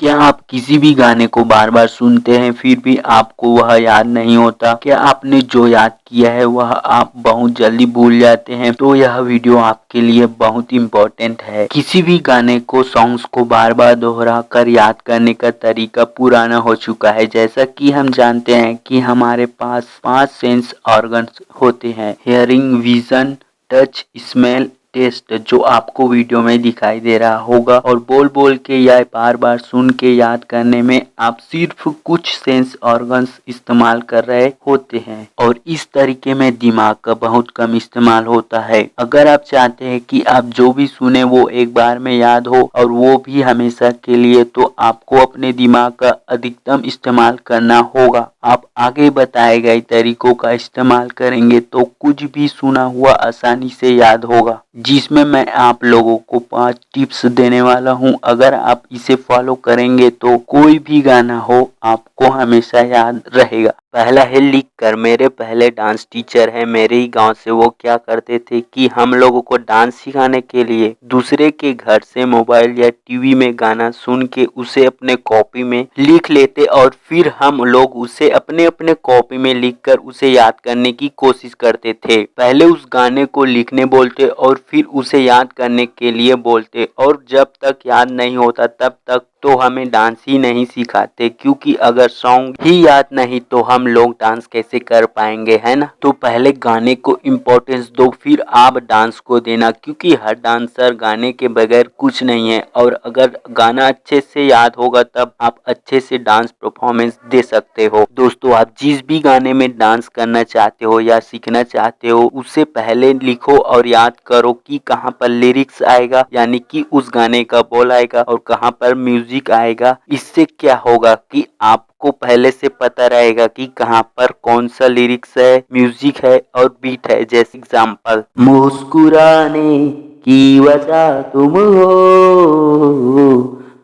क्या आप किसी भी गाने को बार बार सुनते हैं फिर भी आपको वह याद नहीं होता? क्या आपने जो याद किया है वह आप बहुत जल्दी भूल जाते हैं? तो यह वीडियो आपके लिए बहुत इम्पोर्टेंट है। किसी भी गाने को सॉन्ग्स को बार बार दोहरा कर याद करने का तरीका पुराना हो चुका है। जैसा कि हम जानते हैं कि हमारे पास 5 सेंस ऑर्गन्स होते हैं, hearing, vision, touch, smell, taste, जो आपको वीडियो में दिखाई दे रहा होगा। और बोल बोल के या बार बार सुन के याद करने में आप सिर्फ कुछ सेंस ऑर्गन्स इस्तेमाल कर रहे होते हैं और इस तरीके में दिमाग का बहुत कम इस्तेमाल होता है। अगर आप चाहते हैं कि आप जो भी सुने वो एक बार में याद हो और वो भी हमेशा के लिए, तो आपको अपने दिमाग का अधिकतम इस्तेमाल करना होगा। आप आगे बताए गए तरीकों का इस्तेमाल करेंगे तो कुछ भी सुना हुआ आसानी से याद होगा, जिसमें मैं आप लोगों को 5 टिप्स देने वाला हूं। अगर आप इसे फॉलो करेंगे तो कोई भी गाना हो आपको हमेशा याद रहेगा। पहला है लिख कर। मेरे पहले डांस टीचर है मेरे ही गांव से। वो क्या करते थे कि हम लोगों को डांस सिखाने के लिए दूसरे के घर से मोबाइल या टीवी में गाना सुन के उसे अपने कॉपी में लिख लेते और फिर हम लोग उसे अपने अपने कॉपी में लिखकर उसे याद करने की कोशिश करते थे। पहले उस गाने को लिखने बोलते और फिर उसे याद करने के लिए बोलते, और जब तक याद नहीं होता तब तक तो हमें डांस ही नहीं सिखाते, क्योंकि अगर सॉन्ग ही याद नहीं तो हम लोग डांस कैसे कर पाएंगे, है ना। तो पहले गाने को इम्पोर्टेंस दो, फिर आप डांस को देना, क्योंकि हर डांसर गाने के बगैर कुछ नहीं है। और अगर गाना अच्छे से याद होगा तब आप अच्छे से डांस परफॉर्मेंस दे सकते हो। दोस्तों, आप जिस भी गाने में डांस करना चाहते हो या सीखना चाहते हो उसे पहले लिखो और याद करो कि कहाँ पर लिरिक्स आएगा, यानी कि उस गाने का बोल आएगा, और कहाँ पर म्यूजिक आएगा। इससे क्या होगा कि आपको पहले से पता रहेगा कि कहाँ पर कौन सा लिरिक्स है, म्यूजिक है और बीट है। जैसे एग्जांपल, मुस्कुराने की वजह तुम हो,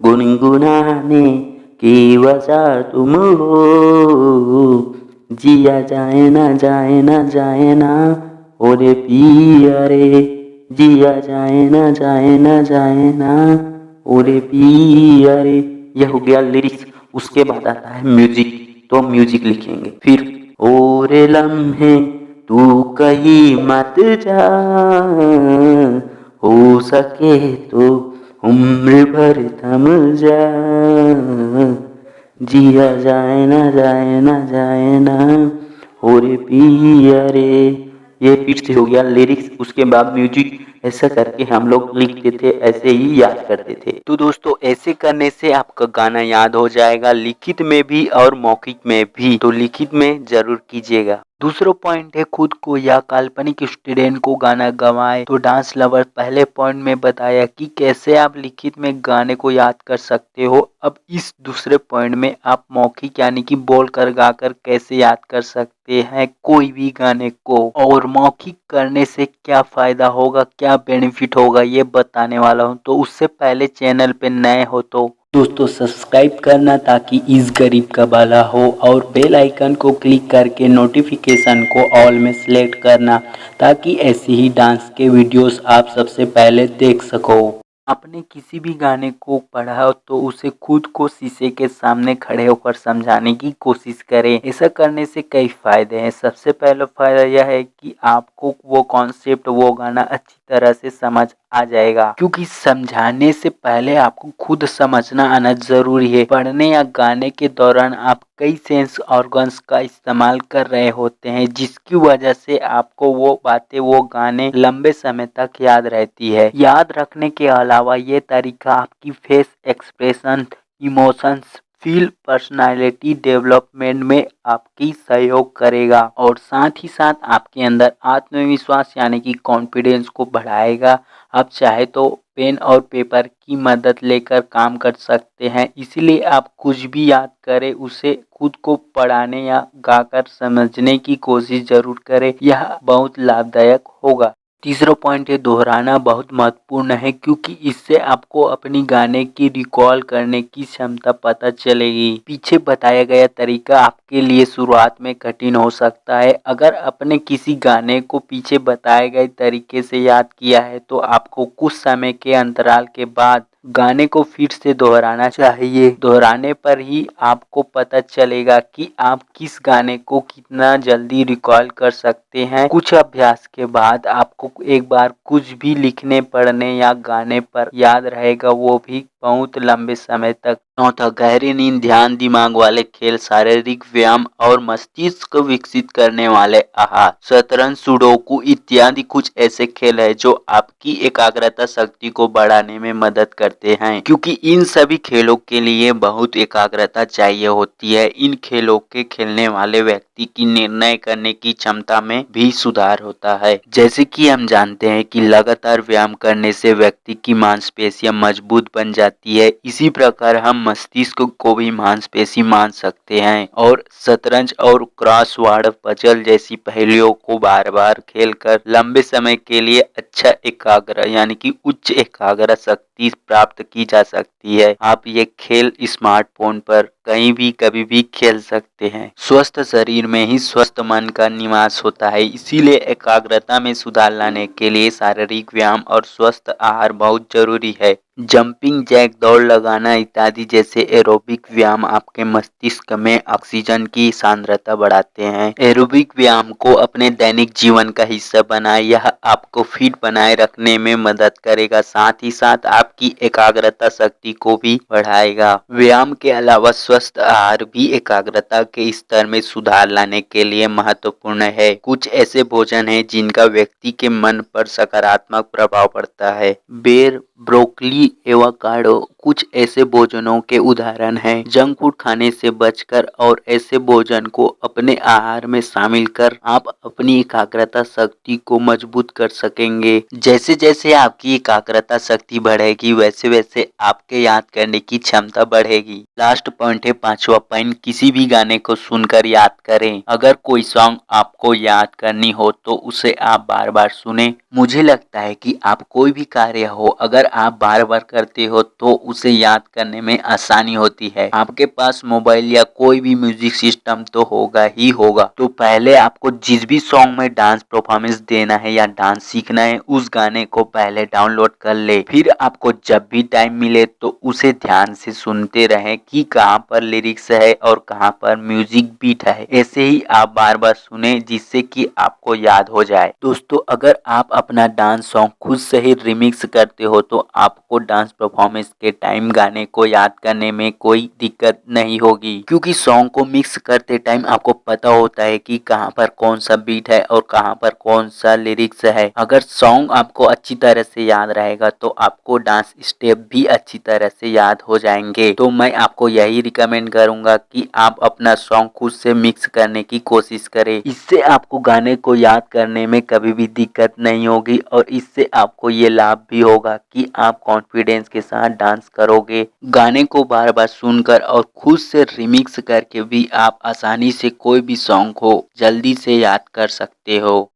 गुनगुनाने की वजह तुम हो, जिया जाए ना जाए ना जाए ना ओरे पिया रे, जिया जाए ना जाए ना ओरे पिया रे। यह हो गया लिरिक्स। उसके बाद आता है म्यूजिक। तो म्यूजिक लिखेंगे, फिर ओरे लम्हे तू कहीं मत जा, हो सके तो उम्र भर थम जा, जिया जाए ना जाए ना जाए ना ओरे पिया रे। ये फिर से हो गया लिरिक्स। उसके बाद म्यूजिक। ऐसा करके हम लोग लिखते थे, ऐसे ही याद करते थे। तो दोस्तों, ऐसे करने से आपका गाना याद हो जाएगा, लिखित में भी और मौखिक में भी। तो लिखित में जरूर कीजिएगा। दूसरा पॉइंट है खुद को या काल्पनिक स्टूडेंट को गाना गवाए। तो डांस लवर पहले पॉइंट में बताया कि कैसे आप लिखित में गाने को याद कर सकते हो। अब इस दूसरे पॉइंट में आप मौखिक यानी कि बोल कर गाकर कैसे याद कर सकते हैं कोई भी गाने को, और मौखिक करने से क्या फायदा होगा, क्या बेनिफिट होगा, ये बताने वाला हूँ। तो उससे पहले चैनल पे नए हो तो दोस्तों सब्सक्राइब करना ताकि इस गरीब का भला हो, और बेल आइकन को क्लिक करके नोटिफिकेशन को ऑल में सिलेक्ट करना ताकि ऐसे ही डांस के वीडियोस आप सबसे पहले देख सको। आपने किसी भी गाने को पढ़ा तो उसे खुद को शीशे के सामने खड़े होकर समझाने की कोशिश करें। ऐसा करने से कई फायदे हैं। सबसे पहला फायदा यह है कि आपको वो कॉन्सेप्ट, वो गाना अच्छी तरह से समझ आ जाएगा, क्योंकि समझाने से पहले आपको खुद समझना आना जरूरी है। पढ़ने या गाने के दौरान आप कई सेंस ऑर्गन्स का इस्तेमाल कर रहे होते हैं, जिसकी वजह से आपको वो बातें, वो गाने लंबे समय तक याद रहती है। याद रखने के अलावा ये तरीका आपकी face expression, emotions, feel, personality development में आपकी सहयोग करेगा, और साथ ही साथ आपके अंदर आत्मविश्वास यानी कि कॉन्फिडेंस को बढ़ाएगा। आप चाहे तो पेन और पेपर की मदद लेकर काम कर सकते हैं। इसलिए आप कुछ भी याद करें उसे खुद को पढ़ाने या गाकर समझने की कोशिश जरूर करें। यह बहुत लाभदायक होगा। तीसरा पॉइंट है दोहराना बहुत महत्वपूर्ण है, क्योंकि इससे आपको अपनी गाने की रिकॉल करने की क्षमता पता चलेगी। पीछे बताया गया तरीका आपके लिए शुरुआत में कठिन हो सकता है। अगर अपने किसी गाने को पीछे बताए गए तरीके से याद किया है तो आपको कुछ समय के अंतराल के बाद गाने को फिर से दोहराना चाहिए। दोहराने पर ही आपको पता चलेगा कि आप किस गाने को कितना जल्दी रिकॉल कर सकते हैं। कुछ अभ्यास के बाद आपको एक बार कुछ भी लिखने, पढ़ने या गाने पर याद रहेगा, वो भी बहुत लंबे समय तक। चौथा, गहरी नींद, ध्यान, दिमाग वाले खेल, शारीरिक व्यायाम और मस्तिष्क को विकसित करने वाले आहार, शतरंज, सुडोकू इत्यादि कुछ ऐसे खेल है जो आपकी एकाग्रता शक्ति को बढ़ाने में मदद करते हैं, क्योंकि इन सभी खेलों के लिए बहुत एकाग्रता चाहिए होती है। इन खेलों के खेलने वाले व्यक्ति की निर्णय करने की क्षमता में भी सुधार होता है। जैसे कि हम जानते हैं कि लगातार व्यायाम करने से व्यक्ति की मांसपेशियां मजबूत बन जाती है, इसी प्रकार हम मस्तिष्क को भी मांसपेशी मान सकते हैं और शतरंज और क्रॉसवर्ड पजल जैसी पहेलियों को बार बार खेलकर लंबे समय के लिए अच्छा एकाग्र यानी कि उच्च एकाग्र शक्ति प्राप्त की जा सकती है। आप ये खेल स्मार्टफोन पर कहीं भी कभी भी खेल सकते हैं। स्वस्थ शरीर में ही स्वस्थ मन का निवास होता है, इसीलिए एकाग्रता में सुधार लाने के लिए शारीरिक व्यायाम और स्वस्थ आहार बहुत जरूरी है। जंपिंग जैक, दौड़ लगाना इत्यादि जैसे एरोबिक व्यायाम आपके मस्तिष्क में ऑक्सीजन की सांद्रता बढ़ाते हैं। एरोबिक व्यायाम को अपने दैनिक जीवन का हिस्सा बनाएं, यह आपको फिट बनाए रखने में मदद करेगा, साथ ही साथ आपकी एकाग्रता शक्ति को भी बढ़ाएगा। व्यायाम के अलावा स्वस्थ आहार भी एकाग्रता के स्तर में सुधार लाने के लिए महत्वपूर्ण है। कुछ ऐसे भोजन हैं जिनका व्यक्ति के मन पर सकारात्मक प्रभाव पड़ता है। बेर, ब्रोकली, एवोकाडो कुछ ऐसे भोजनों के उदाहरण हैं। जंक फूड खाने से बचकर और ऐसे भोजन को अपने आहार में शामिल कर आप अपनी एकाग्रता शक्ति को मजबूत कर सकेंगे। जैसे जैसे आपकी एकाग्रता शक्ति बढ़ेगी, वैसे वैसे आपके याद करने की क्षमता बढ़ेगी। लास्ट पॉइंट है, पांचवा पॉइंट, किसी भी गाने को सुनकर याद करें। अगर कोई सॉन्ग आपको याद करनी हो तो उसे आप बार बार सुने। मुझे लगता है कि आप कोई भी कार्य हो, अगर आप बार बार करते हो तो उसे याद करने में आसानी होती है। आपके पास मोबाइल या कोई भी म्यूजिक सिस्टम तो होगा ही होगा, तो पहले आपको जिस भी सॉन्ग में डांस परफॉर्मेंस देना है या डांस सीखना है, उस गाने को पहले डाउनलोड कर ले। फिर आपको जब भी टाइम मिले तो उसे ध्यान से सुनते रहें कि कहाँ पर लिरिक्स है और कहाँ पर म्यूजिक बीट है। ऐसे ही आप बार बार सुने जिससे कि आपको याद हो जाए। दोस्तों, अगर आप अपना डांस सॉन्ग खुद से ही रिमिक्स करते हो तो आपको डांस परफॉर्मेंस के टाइम गाने को याद करने में कोई दिक्कत नहीं होगी, क्योंकि सॉन्ग को मिक्स करते टाइम आपको पता होता है कि कहाँ पर कौन सा बीट है और कहाँ पर कौन सा लिरिक्स है। अगर सॉन्ग आपको अच्छी तरह से याद रहेगा तो आपको डांस स्टेप भी अच्छी तरह से याद हो जाएंगे। तो मैं आपको यही रिकमेंड करूंगा कि आप अपना सॉन्ग खुद से मिक्स करने की कोशिश करें। इससे आपको गाने को याद करने में कभी भी दिक्कत नहीं होगी और इससे आपको ये लाभ भी होगा कि आप कॉन्फिडेंस के साथ डांस करोगे। गाने को बार बार सुनकर और खुद से रिमिक्स करके भी आप आसानी से कोई भी सॉन्ग को जल्दी से याद कर सकते हो।